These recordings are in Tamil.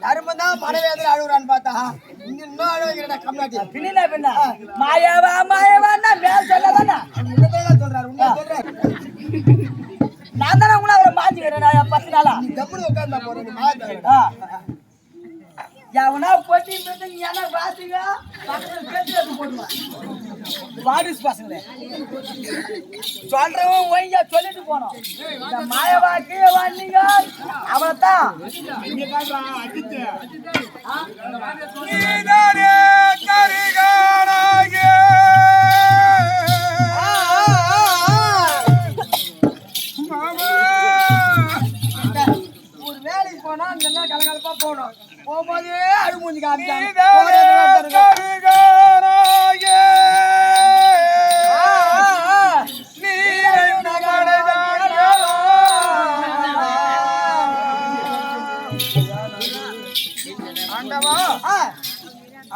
தருமந்தான் மனவேதனை அழுகுறான்னு பார்த்தா இன்னும் அழுகிறா கம்மியாட்டி பின்ன பின்ன மாயாவா மாயாவான்னா மேல் சொல்லதானே சொல்றாரு உண்மை சொல்றாரு. நான் தானே உங்களை அவரை மாஞ்சுக்கிறேன் 10 நாளா டப்புனு உட்கார்ந்தா போறேன் எவனா பொட்டி ஏன்னா பாத்தீங்க போட்டுவான் வாடிஸ் பசங்களே சொல்றவன் ஒய்யா சொல்லிட்டு போனோம் இந்த மாயவா கீழவா நீங்க அவளைத்தான் ஒரு வேலைக்கு போனா இந்த கலகலப்பா போகணும் போகும்போதே அழுமூஞ்சி காமிச்சாங்க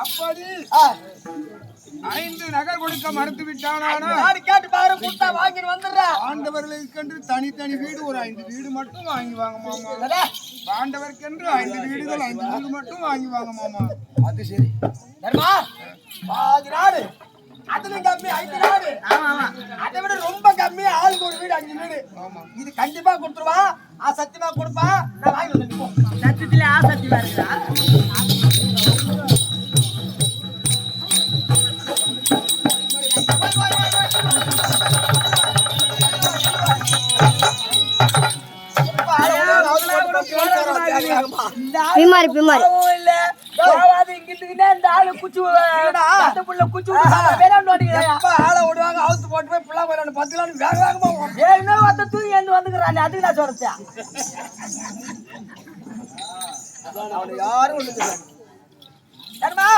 அப்படி 5 நகை கொடுக்க மறுத்து விட்டானா கேட்டு பாரு குட்டா வாங்கிட்டு வந்துடுறா. ஆண்டவர்களுக்கென்று தனித்தனி வீடு ஒரு 5 வீடு மட்டும் வாங்கி வாங்க மாமா. ஆண்டவருக்கென்று 5 வீடுகள் 5 வீடு மட்டும் வாங்கி வாங்க மாமா. அது சரி தர்மா பாதி நாடு அதுல கம்மி 5 நாடு அதை விட ரொம்ப கம்மி ஆளுக்கு ஒரு வீடு 5 வீடு இது கண்டிப்பா கொடுத்துருவா. சத்தியமா கொடுப்பா. நான் வாங்கி வந்து சத்தியத்திலே சத்தியமா இருக்கா பிமாரி பிமாரி இல்ல போவாது இங்கிட்டுக்குனே இந்த ஆளு குச்சி அந்த புள்ள குச்சி வேறாண்டு ஓடிங்க எப்ப ஆளை விடுவாங்க அவுத்து போட்டு போய் புள்ள போயிடணும் 10 கிலோ வேக வேகமா ஏன்னா வந்து தூங்கி எழுந்து வந்துக்கிறான் அதுக்கு நான் சொல்றேன் அவனை யாரும் ஒண்ணு சரிமா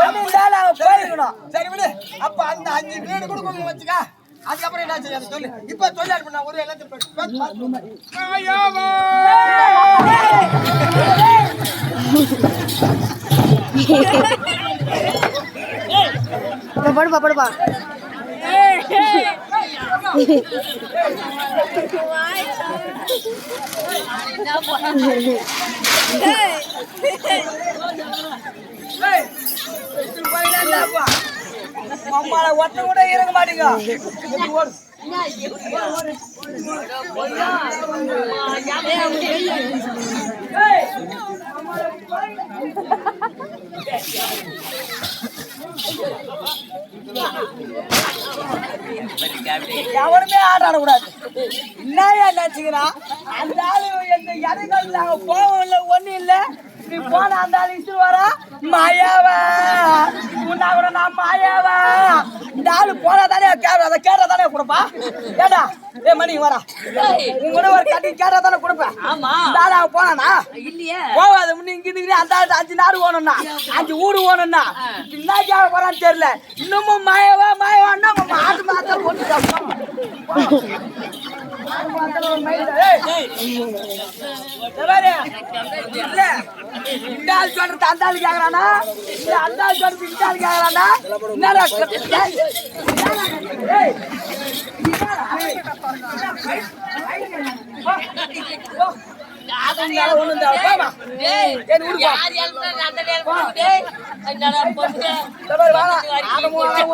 ஒண்ணு இல்ல அவன் போயிருக்கணும். சரி விடு. அப்ப அந்த 5 வீடு கொடுக்கணும் வச்சுக்க. அதுக்கப்புறம் என்ன செய்ய சொல்லு. இப்ப சொல்லி அனுப்புனா ஒரு எல்லாத்தையும் படுப்பா படுப்பா அம்மால ஒட்ட கூட இறங்க மாட்டீங்க. எவனுமே ஆடாடக்கூடாது. என்ன நினைச்சுக்கிறான் அந்த ஆளு எந்த இறங்கல போவோம் இல்லை ஒன்னும் இல்லை. நீ போன அந்த ஆளு இட்டு வரா மாயாவா உன்னா கூட நான் மாயாவா இந்த ஆளு போனா தானே அதை கேட்டா தானே கொடுப்பா. ஏடா மணி வரா உங்க ஒரு கட்டி கேட்டா தானே கொடுப்பேன். இந்த ஆளு அவன் போனானா இல்லையே போவாது முன்ன இங்கிட்டு அந்த ஆளு 5 நாடு ஓணும்னா 5 ஊடு ஓணும்னா என்ன கேட்க போறான்னு தெரியல. இன்னமும் மாயவா மாயவான்னா ஆட்டு மாத்தால் ஒன்று சொல்றது அந்த ஆளு கேக்குறானா அந்த ஆளு சொல்றது இந்த ஆளு கேக்குறானா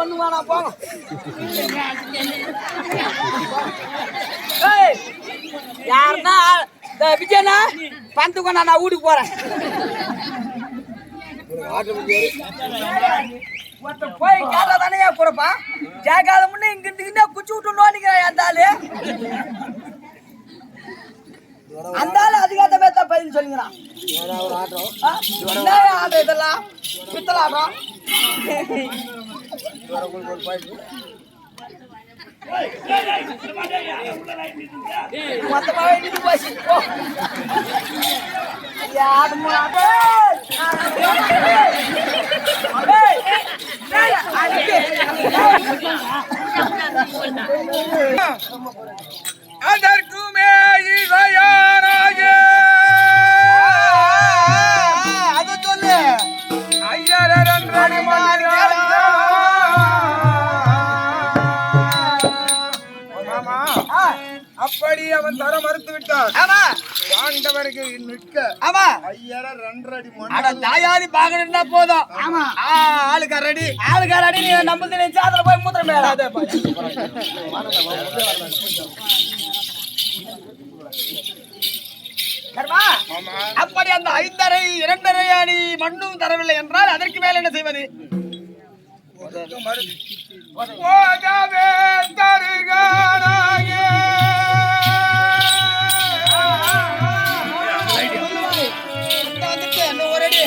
ஒண்ணு வேணா போங்க. யாருன்னா விஜயனா பந்துக்கு நான் வீட்டுக்கு போறேன். போய் கேட்டா தானே கொடுப்பா. கேட்காத முன்னே இங்கிட்டு குச்சி விட்டு நோண்டிக்கிறேன் அந்த ஆளு. அந்த ஆளு அதுக்காக தான் பதில் சொல்லுங்கிறான். ஆட்டம் இதெல்லாம் பித்தலாட்டம் மொத்தமாக இன்னைக்கு போச்சு. அதற்குமே இசையானாக அது சொல்லு ஐயரன்றடி அப்படி அவன் தர மறுத்து விட்டான். ஆமா பாண்டவருக்கு நிற்க ஆமா 2 அடி மண். அட தாயாரி பாக்கணும்னா போதும். ஆமா ஆளுக்கார ரெடி. ஆளுக்காரடி நீ நம்ம நினைச்சு அதுல போய் மூத்திரம் மேல கர்மா, ஆமா. அப்படி அந்த 5.5 2.5 அடி மண்ணும் தரவில்லை என்றால் அதற்கு மேல் என்ன செய்வது? போகவே தருகானாயே. வந்துட்டு என்ன ஒரு அடி.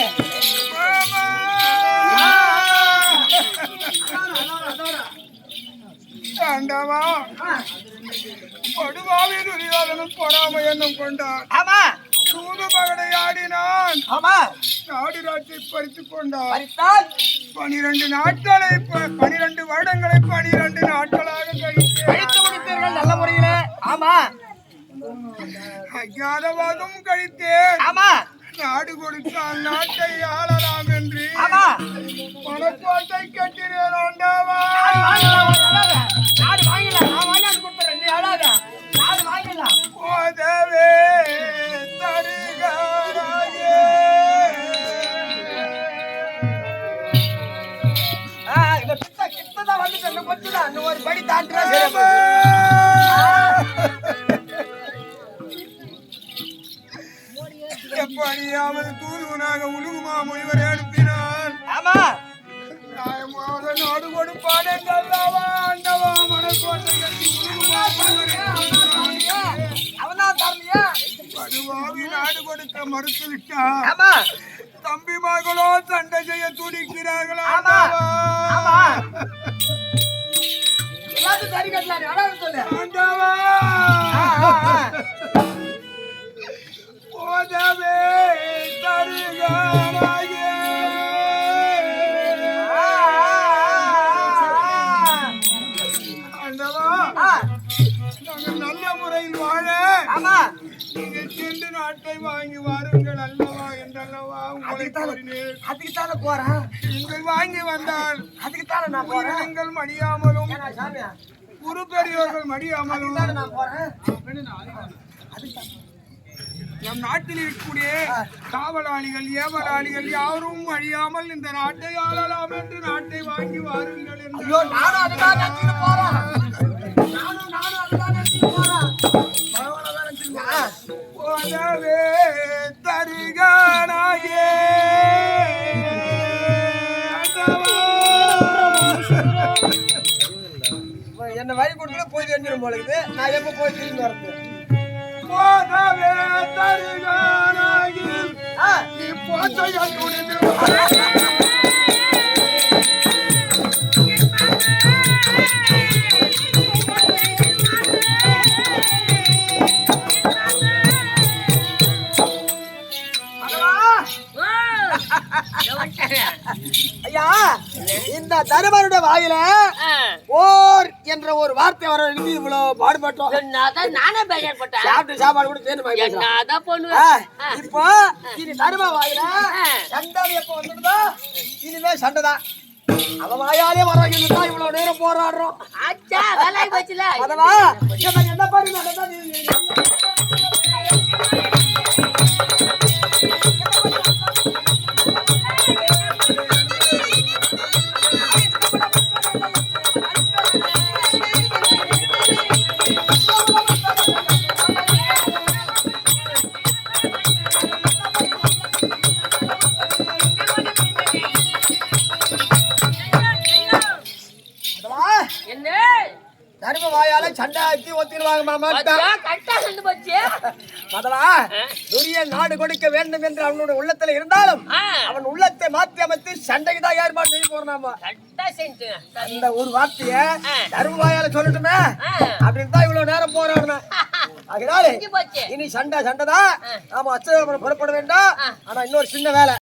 ஆண்டவா, படுவாவி துரியோதனன் பொறாமை எண்ணம் கொண்டான். ஆமா சூது பகடை ஆடினான். ஆமா நாடுராட்சி பறித்துக் கொண்டான். பறித்தால் 12 நாட்களை 12 வருடங்களை 12 நாட்களாக கழித்து கழித்து முடித்தீர்கள் நல்ல முறையில. ஆமா அஜாதவாதம் கழித்தேன். ஆமா நாடு கொடுத்தால் நாட்டை ஆளலாம் என்று ஆமா பணக்கோட்டை கட்டினேன். ஆண்டவா, நாடு வாங்கலாம். நான் வாங்கி கொடுத்துறேன். நீ அழாத. நாடு வாங்கலாம். போதவே தருகாயே. இந்த கிட்டதான் வந்துட்டு இன்னும் கொஞ்சம் தான். இன்னும் ஒரு படி தாண்டினா சரி. எப்படியாவது தூதுவனாக உலுகுமா முனிவரை அனுப்பினான். ஆமா நியாயமாக நாடு கொடுப்பான் என்றல்லவா ஆண்டவா மனக்கோட்டை கட்டி உலுகுமா முனிவரை அனுப்பினான். அவன்தான் தரலையா? படுவாவி நாடு கொடுக்க மறுத்து விட்டான். ஆமா தம்பி மகளோ சண்டை செய்ய துடிக்கிறார்களா? ஆமா. ஆமா. ஆண்டவா, எல்லாத்தையும் சரி கட்டலாம். அழாத சொல்லு. ஆண்டவா, போதவே தருகாயே. ஆண்டவா, நாங்கள் நல்ல முறையில் வாழ ஆமா நீங்கள் சென்று நாட்டை வாங்கி வாருங்கள் அல்லவா என்றல்லவா உங்களை கோரினேன். அதுக்குத்தானே போறேன் நீங்கள் வாங்கி வந்தால் அதுக்குத்தானே நான் போறேன் உயிரினங்கள் மடியாமலும் ஏன்னா சாமியா குரு பெரியோர்கள் மடியாமலும் அதுக்குத்தானே நான் போறேன் நம் நாட்டில் இருக்கக்கூடிய காவலாளிகள் ஏவலாளிகள் யாரும் அழியாமல் இந்த நாட்டை ஆளலாம் என்று நாட்டை வாங்கி வாருங்கள் ஐயோ என்று நானும் அதுதான் நினைச்சிட்டு போறேன் நானும் அதுதான் நினைச்சிட்டு போறேன் பரவாயில்ல நினைச்சிருக்கேன் போதவே தருகானாயே. என்ன வழி கொடுத்து போய் தெரிஞ்சிடும் போல இருக்குது. நான் எப்ப போய் திரும்பி வரது? போதவே தருகானாயே. நீ போச்சையா துணிந்து ஐயா, இந்த தருமனுடைய வாயில போர் என்ற ஒரு வார்த்தை வர எழுதி இவ்வளவு பாடுபட்டோம். நானே பேசப்பட்டேன். சாப்பிட்டு சாப்பாடு கூட சேர்ந்து போய் பேசுறோம். என்னதான் பண்ணுவேன்? இப்போ இது தரும வாயில சண்டை எப்ப வந்துடுதோ இனிமே சண்டைதான். அவ வாயாலே வரதான் இவ்வளவு நேரம் போராடுறோம். ஆச்சா வேலை போச்சுல. அதவா என்ன பாருங்க என்ன தரும வாயால சண்டை ஆக்கி ஒத்திடுவாங்க மாமா. கரெக்டா சென்று போச்சு. மதவா துரியன் நாடு கொடுக்க வேண்டும் என்று அவனுடைய உள்ளத்துல இருந்தாலும் அவன் உள்ளத்தை மாற்றி அமைத்து சண்டைக்கு தான் ஏற்பாடு செய்ய போறாமா. கரெக்டா செஞ்சு அந்த ஒரு வார்த்தைய தரும வாயால சொல்லட்டுமே அப்படின்னு தான் இவ்வளவு நேரம் போராடுனேன். அதனால போச்சு. இனி சண்டை தான். நாம அச்சம் புறப்பட வேண்டாம். ஆனா இன்னொரு சின்ன வேலை